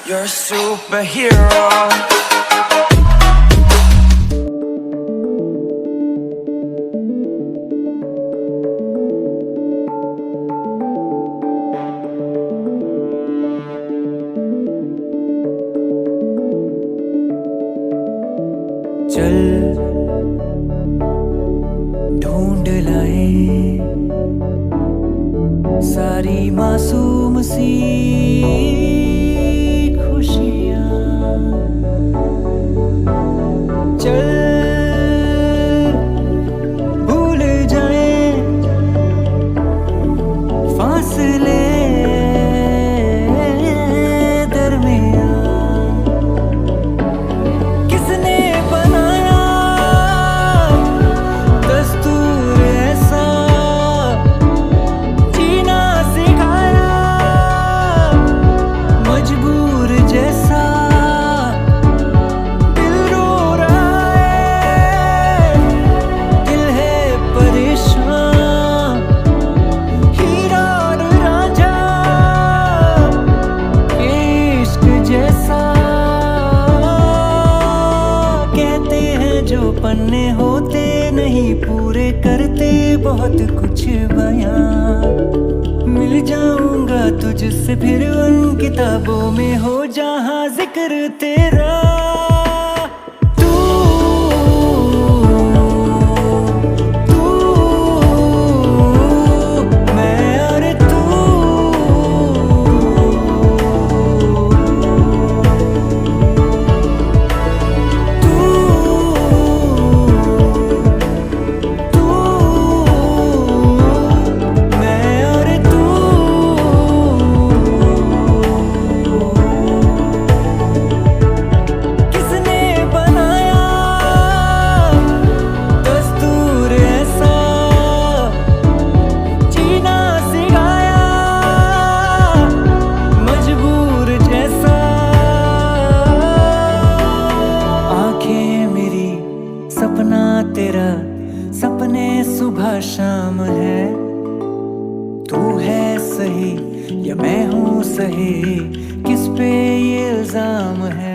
You're a superhero. चल ढूंढ लाए सारी मासूम सी खुशियाँ। चल भूल जाए फासले जो पन्ने होते नहीं पूरे करते बहुत कुछ बयां। मिल जाऊंगा तुझसे फिर उन किताबों में हो जहां जिक्र तेरा। सपना तेरा सपने सुबह शाम है। तू है सही या मैं हूँ सही, किस पे ये इल्जाम है।